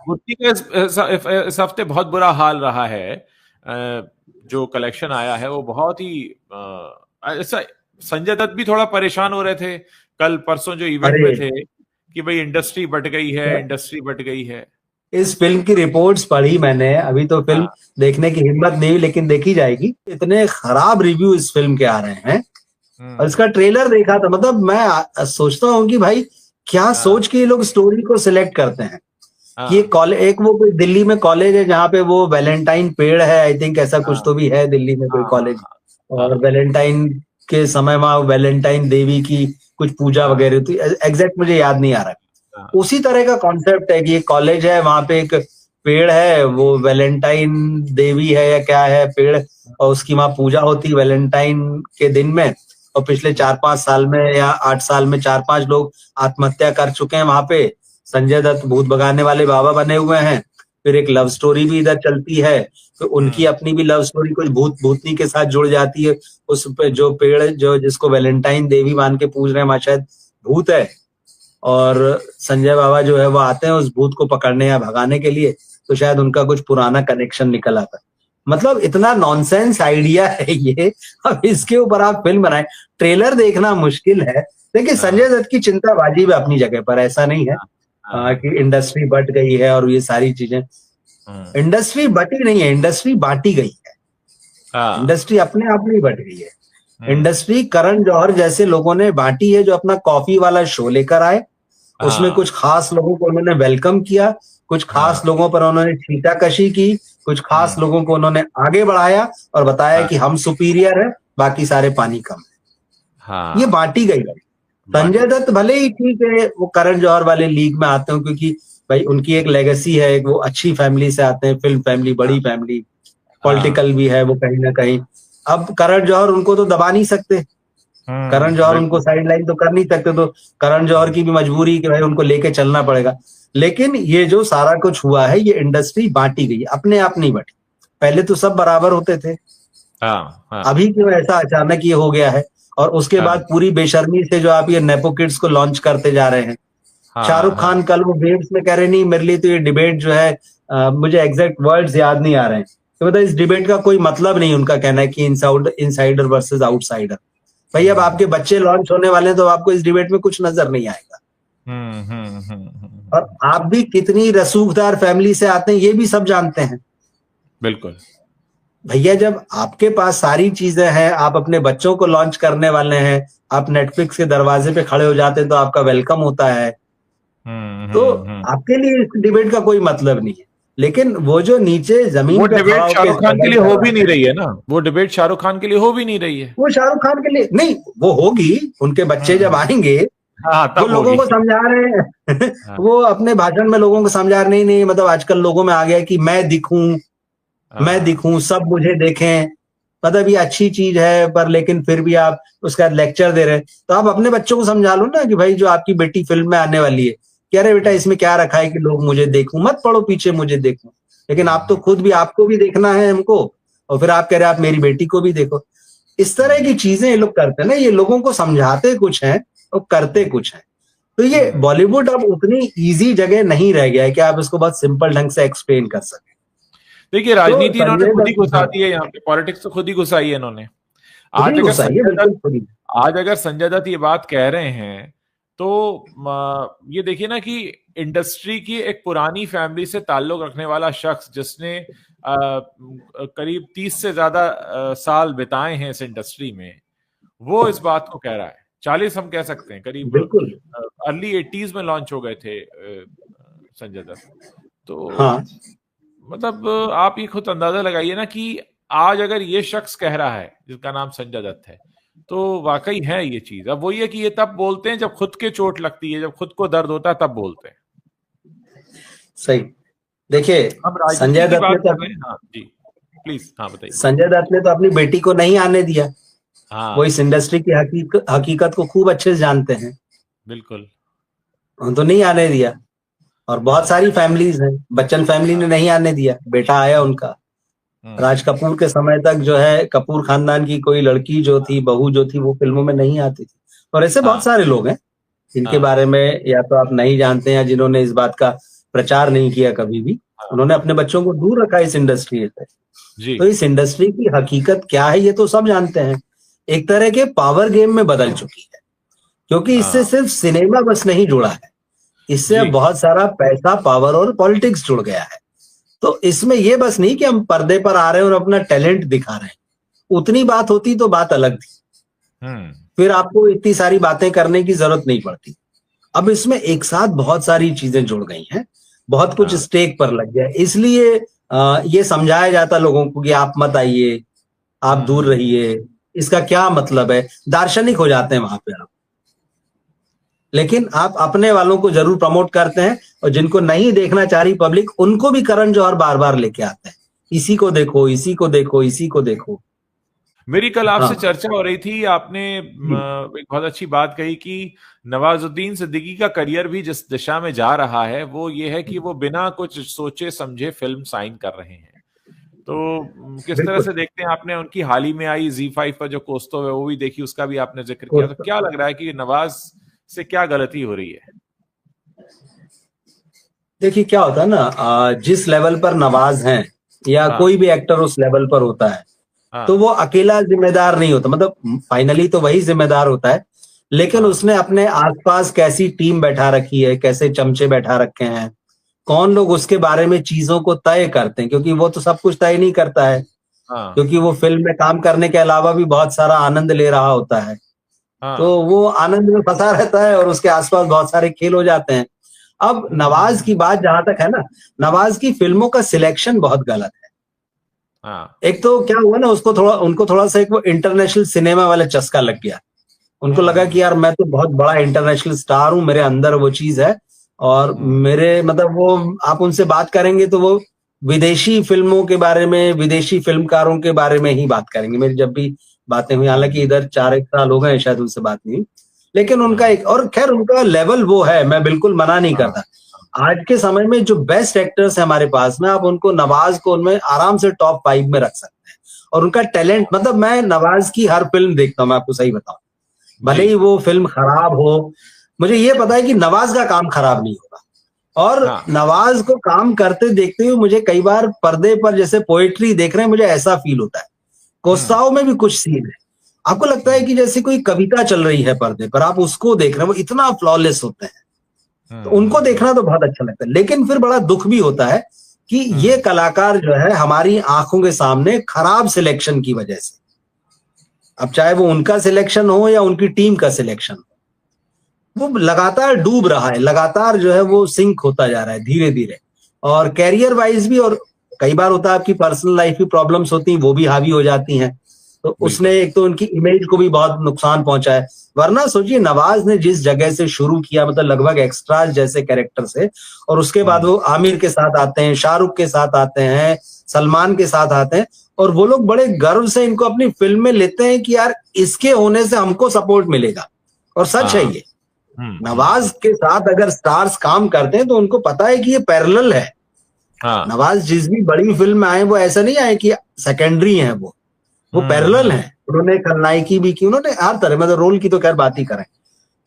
गुत्ती का इस हफ्ते बहुत बुरा हाल रहा है। जो कलेक्शन आया है वो बहुत ही ऐसा। संजय दत्त भी थोड़ा परेशान हो रहे थे कल परसों जो इवेंट अरे में थे कि भाई इंडस्ट्री बट गई है, इंडस्ट्री बट गई है। इस फिल्म की रिपोर्ट्स पढ़ी मैंने, अभी तो फिल्म हाँ। देखने की हिम्मत नहीं हुई, लेकिन देखी जाएगी। इतने खराब रिव्यू इस फिल्म के आ रहे हैं, और इसका ट्रेलर देखा था, मतलब मैं सोचता हूँ कि भाई क्या हाँ। सोच के ये लोग स्टोरी को सिलेक्ट करते हैं कि हाँ। एक वो कोई दिल्ली में कॉलेज है जहाँ पे वो वैलेंटाइन पेड़ है, आई थिंक ऐसा कुछ हाँ। तो भी है दिल्ली में कोई हाँ। कॉलेज। हाँ। और हाँ। वैलेंटाइन के समय वहां वैलेंटाइन देवी की कुछ पूजा हाँ। वगैरह थी, एग्जैक्ट मुझे याद नहीं आ रहा है। हाँ। उसी तरह का कॉन्सेप्ट है कि एक कॉलेज है, वहां पे एक पेड़ है, वो वैलेंटाइन देवी है या क्या है पेड़, और उसकी वहां पूजा होती है वैलेंटाइन के दिन में। और पिछले 4-5 साल में या 8 साल में 4-5 लोग आत्महत्या कर चुके हैं वहां पे। संजय दत्त भूत भगाने वाले बाबा बने हुए हैं। फिर एक लव स्टोरी भी इधर चलती है, तो उनकी अपनी भी लव स्टोरी कुछ भूत भूतनी के साथ जुड़ जाती है। उस पे जो पेड़ जो जिसको वैलेंटाइन देवी मान के पूज रहे हैं, वहां शायद भूत है, और संजय बाबा जो है वो आते हैं उस भूत को पकड़ने या भगाने के लिए। तो शायद उनका कुछ पुराना कनेक्शन निकल आता है। मतलब इतना नॉनसेंस आइडिया है ये, अब इसके ऊपर आप फिल्म बनाए। ट्रेलर देखना मुश्किल है। देखिए, हाँ। संजय दत्त की चिंता वाजिब है अपनी जगह पर, ऐसा नहीं है हाँ। कि इंडस्ट्री बट गई है और ये सारी चीजें। हाँ। इंडस्ट्री बटी नहीं है, इंडस्ट्री बांटी गई है। हाँ। इंडस्ट्री अपने आप नहीं बट गई है। हम्म। इंडस्ट्री करण जौहर जैसे लोगों ने बांटी है, जो अपना कॉफी वाला शो लेकर आए, उसमें हाँ। कुछ खास लोगों को उन्होंने वेलकम किया, कुछ खास हाँ। लोगों पर उन्होंने छींटाकशी की, कुछ खास हम्म। लोगों को उन्होंने आगे बढ़ाया और बताया हाँ। कि हम सुपीरियर हैं, बाकी सारे पानी कम है। ये हाँ। बांटी गई है। संजय बाटी गई। दत्त भले ही ठीक है वो करण जौहर वाले लीग में आते हो, क्योंकि भाई उनकी एक लेगेसी है, एक वो अच्छी फैमिली से आते हैं, फिल्म फैमिली, हाँ। बड़ी फैमिली, हाँ। पॉलिटिकल भी है वो कहीं ना कहीं। अब करण जौहर उनको तो दबा नहीं सकते, करण जौहर उनको बिल्कुल। साइड लाइन तो कर नहीं सकते, तो करण जौहर की भी मजबूरी कि भाई उनको लेके चलना पड़ेगा। लेकिन ये जो सारा कुछ हुआ है, ये इंडस्ट्री बांटी गई, अपने आप नहीं बटी। पहले तो सब बराबर होते थे, हाँ। हाँ। अभी क्यों ऐसा अचानक ये हो गया है? और उसके हाँ। बाद पूरी बेशर्मी से जो आप ये नेपो किड्स को लॉन्च करते जा रहे हैं। हाँ। शाहरुख हाँ। खान कल वो वेव्स में कह रहे नहीं, मेरे लिए तो ये डिबेट जो है, मुझे एग्जैक्ट वर्ड्स याद नहीं आ रहे हैं, तो मतलब इस डिबेट का कोई मतलब नहीं, उनका कहना है कि इनसाइडर वर्सेस आउटसाइडर। भाई अब हम्म। आपके बच्चे लॉन्च होने वाले हैं, तो आपको इस डिबेट में कुछ नजर नहीं आएगा। हम्म। और आप भी कितनी रसूखदार फैमिली से आते हैं, ये भी सब जानते हैं। बिल्कुल। भैया जब आपके पास सारी चीजें हैं, आप अपने बच्चों को लॉन्च करने वाले हैं, आप नेटफ्लिक्स के दरवाजे पे खड़े हो जाते हैं, तो आपका वेलकम होता है। तो आपके लिए इस डिबेट का कोई मतलब नहीं है। लेकिन वो जो नीचे वो जमीन पे खड़ा डिबेट होकर शाहरुख खान के स्ट्रगल लिए कर हो रहा भी नहीं है, रही है ना, वो डिबेट शाहरुख खान के लिए हो भी नहीं रही है। वो शाहरुख खान के लिए नहीं, वो होगी, उनके बच्चे जब हम्म। आएंगे। हाँ, वो तब लोगों होगी। को समझा रहे हैं हाँ। वो अपने भाषण में लोगों को समझा रहे, नहीं नहीं, मतलब आजकल लोगों में आ गया कि मैं हाँ। दिखूं, सब मुझे देखें। मतलब ये अच्छी चीज है, पर लेकिन फिर भी आप उसका लेक्चर दे रहे हैं। तो आप अपने बच्चों को समझा लो ना कि भाई जो आपकी बेटी फिल्म में आने वाली है, कह रहे बेटा हम्म। इसमें क्या रखा है कि लोग मुझे देखूं, मत पढ़ो पीछे मुझे देखूं। लेकिन आप तो हम्म। खुद भी, आपको भी देखना है हमको, और फिर आप कह रहे हैं आप मेरी बेटी को भी देखो। इस तरह हम्म। की चीजें ये लोग करते हैं ना, ये लोगों को समझाते कुछ हैं और करते कुछ हैं। तो ये हम्म। बॉलीवुड अब उतनी इजी जगह नहीं रह गया है कि आप इसको बहुत सिंपल ढंग से एक्सप्लेन कर सकें। देखिए, तो राजनीति इन्होंने संजय खुद ही दत्त, घुसा हाँ, दी है यहाँ पे, पॉलिटिक्स तो खुद ही घुसाई है इन्होंने। खुद आज ही अगर घुसाइए, संजय दत्त बिल्कुल खुद ही। आज अगर संजय दत्त ये बात कह रहे हैं तो ये देखिए ना कि इंडस्ट्री की एक पुरानी फैमिली से ताल्लुक रखने वाला शख्स जिसने करीब 30 से ज्यादा साल बिताए हैं इस इंडस्ट्री में, वो इस बात को कह रहा है। 40 हम कह सकते हैं, करीब बिल्कुल। अर्ली 80s में लॉन्च हो गए थे संजय दत्त। तो हाँ, मतलब आप ये खुद अंदाजा लगाइए ना कि आज अगर ये शख्स कह रहा है जिसका नाम संजय दत्त है, तो वाकई है ये चीज। अब वही है कि ये तब बोलते हैं जब खुद के चोट लगती है, जब खुद को दर्द होता है, तब बोलते हैं। सही। देखिए, हम राजनीति संजय की दत्त ने बात कर तो रहे हैं। हाँ जी, प्लीज, हाँ बताइए। संजय दत्त ने तो अपनी बेटी को नहीं आने दिया। वो हाँ। इस इंडस्ट्री की हकीकत को खूब अच्छे से जानते हैं। बिल्कुल। उन्होंने तो नहीं आने दिया। और बहुत हाँ। सारी फैमिलीज हैं, बच्चन फैमिली ने हाँ। नहीं आने दिया, बेटा आया उनका। राज हम्म। कपूर के समय तक जो है, कपूर खानदान की कोई लड़की जो थी, बहू जो थी, वो फिल्मों में नहीं आती थी। और ऐसे बहुत हाँ। सारे लोग हैं। जिनके बारे में या तो आप नहीं जानते हैं या जिन्होंने इस बात का प्रचार नहीं किया कभी भी, उन्होंने अपने बच्चों को दूर रखा इस इंडस्ट्री से। जी। तो इस इंडस्ट्री की हकीकत क्या है ये तो सब जानते हैं, एक तरह के पावर गेम में बदल चुकी है, क्योंकि इससे सिर्फ सिनेमा बस नहीं जुड़ा है, इससे अब बहुत सारा पैसा, पावर और पॉलिटिक्स जुड़ गया है। तो इसमें ये बस नहीं कि हम पर्दे पर आ रहे हैं और अपना टैलेंट दिखा रहे हैं, उतनी बात होती तो बात अलग थी, फिर आपको इतनी सारी बातें करने की जरूरत नहीं पड़ती। अब इसमें एक साथ बहुत सारी चीजें जुड़ गई हैं, बहुत कुछ स्टेक पर लग गया, इसलिए ये समझाया जाता लोगों को कि आप मत आइए, आप दूर रहिए, इसका क्या मतलब है, दार्शनिक हो जाते हैं वहां पे आप। लेकिन आप अपने वालों को जरूर प्रमोट करते हैं, और जिनको नहीं देखना चाह रही पब्लिक, उनको भी करण जौहर बार बार लेके आते हैं, इसी को देखो, इसी को देखो, इसी को देखो। मेरी कल आपसे चर्चा हो रही थी, आपने एक बहुत अच्छी बात कही कि नवाजुद्दीन सिद्दीकी का करियर भी जिस दिशा में जा रहा है वो ये है कि वो बिना कुछ सोचे समझे फिल्म साइन कर रहे हैं। तो किस तरह से देखते हैं, आपने उनकी हाल ही में आई Z5 पर जो कोस्तो है वो भी देखी, उसका भी आपने जिक्र किया, तो क्या लग रहा है कि नवाज से क्या गलती हो रही है? देखिए क्या होता है ना, जिस लेवल पर नवाज हैं या कोई भी एक्टर उस लेवल पर होता है, तो वो अकेला जिम्मेदार नहीं होता, मतलब फाइनली तो वही जिम्मेदार होता है, लेकिन उसने अपने आसपास कैसी टीम बैठा रखी है, कैसे चमचे बैठा रखे हैं, कौन लोग उसके बारे में चीजों को तय करते हैं, क्योंकि वो तो सब कुछ तय नहीं करता है, क्योंकि वो फिल्म में काम करने के अलावा भी बहुत सारा आनंद ले रहा होता है, तो वो आनंद में फंसा रहता है और उसके आसपास बहुत सारे खेल हो जाते हैं। अब नवाज की बात जहां तक है ना, नवाज की फिल्मों का सिलेक्शन बहुत गलत है। एक तो क्या हुआ ना, उनको थोड़ा सा एक वो इंटरनेशनल सिनेमा वाला चस्का लग गया, उनको लगा कि यार मैं तो बहुत बड़ा इंटरनेशनल स्टार हूं, मेरे अंदर वो चीज है, और मेरे मतलब वो आप उनसे बात करेंगे तो वो विदेशी फिल्मों के बारे में, विदेशी फिल्मकारों के बारे में ही बात करेंगे। मेरी जब भी बातें हुई, हालांकि इधर 4-1 साल हो गए शायद उनसे बात नहीं, लेकिन उनका एक, और खैर उनका लेवल वो है, मैं बिल्कुल मना नहीं करता। आज के समय में जो बेस्ट एक्टर्स है हमारे पास में, आप उनको, नवाज को उनमें आराम से टॉप 5 में रख सकते हैं, और उनका टैलेंट, मतलब मैं नवाज की हर फिल्म देखता हूं, मैं आपको सही बताऊं, भले ही वो फिल्म खराब हो, मुझे ये पता है कि नवाज का काम खराब नहीं होगा, और नवाज को काम करते देखते हुए मुझे कई बार पर्दे पर जैसे पोएट्री देख रहे हैं, मुझे ऐसा फील होता है। कोस्ताओं में भी कुछ सीन है, आपको लगता है कि जैसे कोई कविता चल रही है पर्दे पर, आप उसको देख रहे हैं, वो इतना फ्लॉलेस होते हैं, तो उनको देखना तो बहुत अच्छा लगता है। लेकिन फिर बड़ा दुख भी होता है कि ये कलाकार जो है हमारी आंखों के सामने खराब सिलेक्शन की वजह से, अब चाहे वो उनका सिलेक्शन हो या उनकी टीम का सिलेक्शन, वो लगातार डूब रहा है, लगातार जो है वो सिंक होता जा रहा है धीरे धीरे, और कैरियर वाइज भी, और कई बार होता है आपकी पर्सनल लाइफ की प्रॉब्लम्स होती हैं, वो भी हावी हो जाती हैं, तो उसने एक तो उनकी इमेज को भी बहुत नुकसान पहुंचा है। वरना सोचिए, नवाज ने जिस जगह से शुरू किया, मतलब लगभग एक्स्ट्राज जैसे कैरेक्टर से, और उसके बाद वो आमिर के साथ आते हैं, शाहरुख के साथ आते हैं, सलमान के साथ आते हैं, और वो लोग बड़े गर्व से इनको अपनी फिल्म में लेते हैं कि यार इसके होने से हमको सपोर्ट मिलेगा, और सच है ये। नवाज के साथ अगर स्टार्स काम करते हैं तो उनको पता है कि ये पैरेलल है। नवाज जिस भी बड़ी फिल्म में आए, वो ऐसा नहीं आए कि सेकेंडरी हैं, वो पैरेलल हैं। उन्होंने खलनायकी भी की, उन्होंने हर तरह, मतलब रोल की तो खैर बात ही करें,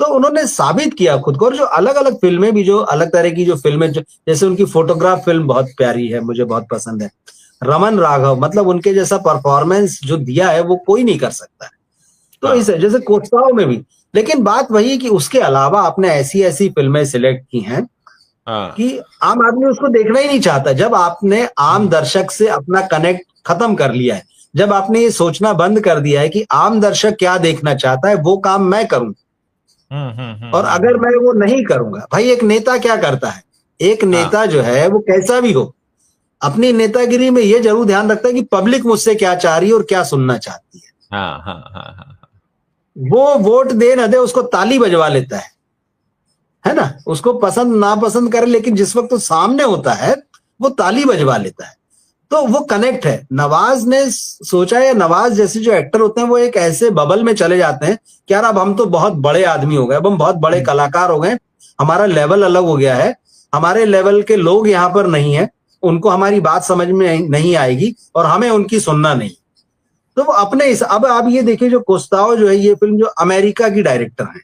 तो उन्होंने साबित किया खुद को। और जो अलग अलग फिल्में भी, जो अलग तरह की जो फिल्में, जैसे उनकी फोटोग्राफ फिल्म बहुत प्यारी है, मुझे बहुत पसंद है। रमन राघव, मतलब उनके जैसा परफॉर्मेंस जो दिया है वो कोई नहीं कर सकता है। तो इस जैसे कोस्ताओं में भी, लेकिन बात वही है कि उसके अलावा आपने ऐसी ऐसी फिल्में सिलेक्ट की हैं कि आम आदमी उसको देखना ही नहीं चाहता। जब आपने आम दर्शक से अपना कनेक्ट खत्म कर लिया है, जब आपने ये सोचना बंद कर दिया है कि आम दर्शक क्या देखना चाहता है, वो काम मैं करूं, और अगर मैं वो नहीं करूंगा, भाई एक नेता क्या करता है, एक नेता जो है वो कैसा भी हो, अपनी नेतागिरी में ये जरूर ध्यान रखता है कि पब्लिक मुझसे क्या चाह रही है और क्या सुनना चाहती है। वो वोट दे न दे, उसको ताली बजवा लेता है ना, उसको पसंद नापसंद करे, लेकिन जिस वक्त तो सामने होता है वो ताली बजवा लेता है। तो वो कनेक्ट है। नवाज ने सोचा, या नवाज जैसे जो एक्टर होते हैं वो एक ऐसे बबल में चले जाते हैं कि यार अब हम तो बहुत बड़े आदमी हो गए, अब हम बहुत बड़े कलाकार हो गए, हमारा लेवल अलग हो गया है, हमारे लेवल के लोग यहाँ पर नहीं है, उनको हमारी बात समझ में नहीं आएगी और हमें उनकी सुनना नहीं। तो वो अपने अब आप ये देखिए, जो कोस्ताओ जो है, ये फिल्म जो अमेरिका की डायरेक्टर है,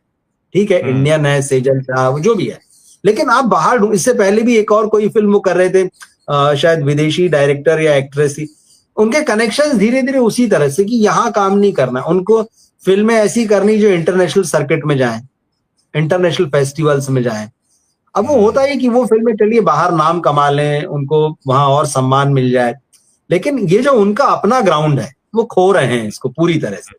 ठीक है, इंडियन है, सेजल शाह, जो भी है, लेकिन आप बाहर इससे पहले भी एक और कोई फिल्म वो कर रहे थे, शायद विदेशी डायरेक्टर या एक्ट्रेस ही, उनके कनेक्शंस धीरे धीरे उसी तरह से कि यहाँ काम नहीं करना, उनको फिल्में ऐसी करनी जो इंटरनेशनल सर्किट में जाएं, इंटरनेशनल फेस्टिवल्स में जाएं। अब वो होता है कि वो फिल्में चलिए बाहर नाम कमा लें, उनको वहां और सम्मान मिल जाए, लेकिन ये जो उनका अपना ग्राउंड है वो खो रहे हैं इसको पूरी तरह से।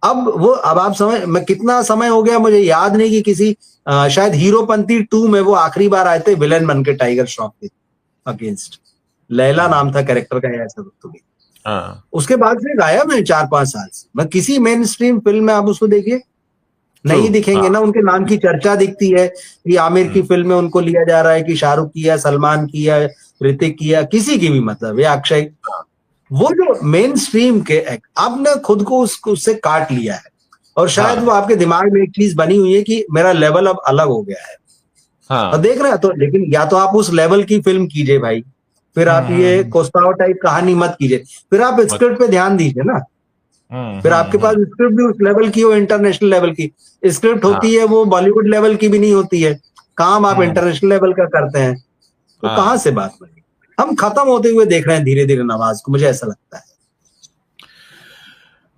अब आप समझ, मैं कितना समय हो गया मुझे याद नहीं कि किसी शायद हीरोपंती 2 में वो आखिरी बार आए थे विलेन बन के टाइगर श्रॉफ के अगेंस्ट, लैला नाम था कैरेक्टर का, ऐसा तो भी। उसके बाद से गायब है 4-5 साल से, मैं किसी मेन स्ट्रीम फिल्म में आप उसको देखिए नहीं दिखेंगे ना, उनके नाम की चर्चा दिखती है कि आमिर की फिल्म में उनको लिया जा रहा है, कि शाहरुख की है, सलमान की है, ऋतिक की है, किसी की भी, मतलब या अक्षय, वो जो मेन स्ट्रीम के आपने खुद को उससे काट लिया है, और शायद वो आपके दिमाग में एक चीज बनी हुई है कि मेरा लेवल अब अलग हो गया है। और देख रहे हैं तो, लेकिन या तो आप उस लेवल की फिल्म कीजिए भाई, फिर आप ये कोस्ताओ टाइप कहानी मत कीजिए, फिर आप स्क्रिप्ट पे ध्यान दीजिए ना, फिर आपके पास स्क्रिप्ट भी उस लेवल की हो, इंटरनेशनल लेवल की स्क्रिप्ट होती है, वो बॉलीवुड लेवल की भी नहीं होती है, काम आप इंटरनेशनल लेवल का करते हैं, तो कहां से बात बनी। हम खत्म होते हुए देख रहे हैं धीरे धीरे नवाज को, मुझे ऐसा लगता है।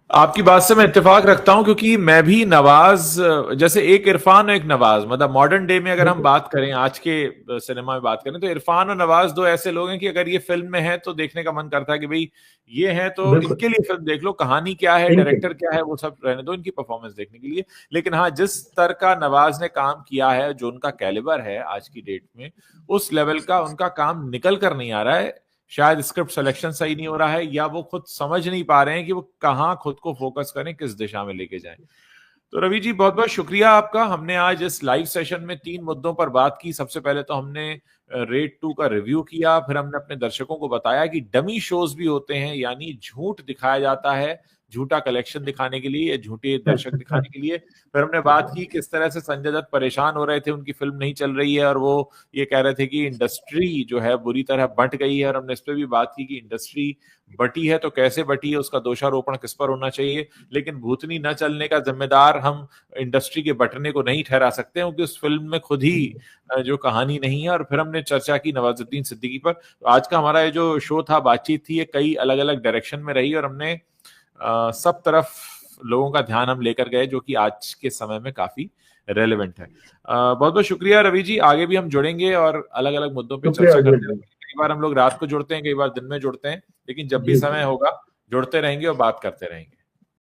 आपकी बात से मैं इत्तेफाक रखता हूं, क्योंकि मैं भी नवाज, जैसे एक इरफान और एक नवाज, मतलब मॉडर्न डे में अगर हम बात करें, आज के सिनेमा में बात करें, तो इरफान और नवाज दो ऐसे लोग हैं कि अगर ये फिल्म में है तो देखने का मन करता है कि भाई ये है तो इनके लिए फिल्म देख लो, कहानी क्या है, डायरेक्टर क्या है, वो सब रहने दो, इनकी परफॉर्मेंस देखने के लिए। लेकिन हाँ, जिस स्तर का नवाज ने काम किया है, जो उनका कैलिबर है आज की डेट में, उस लेवल का उनका काम निकल कर नहीं आ रहा है। शायद स्क्रिप्ट सिलेक्शन सही नहीं हो रहा है, या वो खुद समझ नहीं पा रहे हैं कि वो कहां खुद को फोकस करें, किस दिशा में लेके जाएं। तो रवि जी, बहुत बहुत शुक्रिया आपका। हमने आज इस लाइव सेशन में 3 मुद्दों पर बात की। सबसे पहले तो हमने रेड 2 का रिव्यू किया, फिर हमने अपने दर्शकों को बताया कि डमी शोज भी होते हैं, यानी झूठ दिखाया जाता है, झूठा कलेक्शन दिखाने के लिए, झूठे दर्शक दिखाने के लिए। फिर हमने बात की किस तरह से संजय दत्त परेशान हो रहे थे, उनकी फिल्म नहीं चल रही है, और वो ये कह रहे थे कि इंडस्ट्री जो है बुरी तरह बंट गई है, और हमने इस पर भी बात की कि इंडस्ट्री बटी है तो कैसे बटी है, उसका दोषारोपण किस पर होना चाहिए। लेकिन भूतनी न चलने का जिम्मेदार हम इंडस्ट्री के बटने को नहीं ठहरा सकते, क्योंकि उस फिल्म में खुद ही जो कहानी नहीं है। और फिर हमने चर्चा की नवाजुद्दीन सिद्दीकी पर। आज का हमारा ये जो शो था, बातचीत थी, ये कई अलग अलग डायरेक्शन में रही, और हमने सब तरफ लोगों का ध्यान हम लेकर गए, जो कि आज के समय में काफी रेलेवेंट है। बहुत बहुत शुक्रिया रवि जी। आगे भी हम जुड़ेंगे और अलग अलग मुद्दों पे चर्चा करते रहेंगे। कई बार हम लोग रात को जुड़ते हैं, कई बार दिन में जुड़ते हैं, लेकिन जब भी समय होगा जुड़ते रहेंगे और बात करते रहेंगे।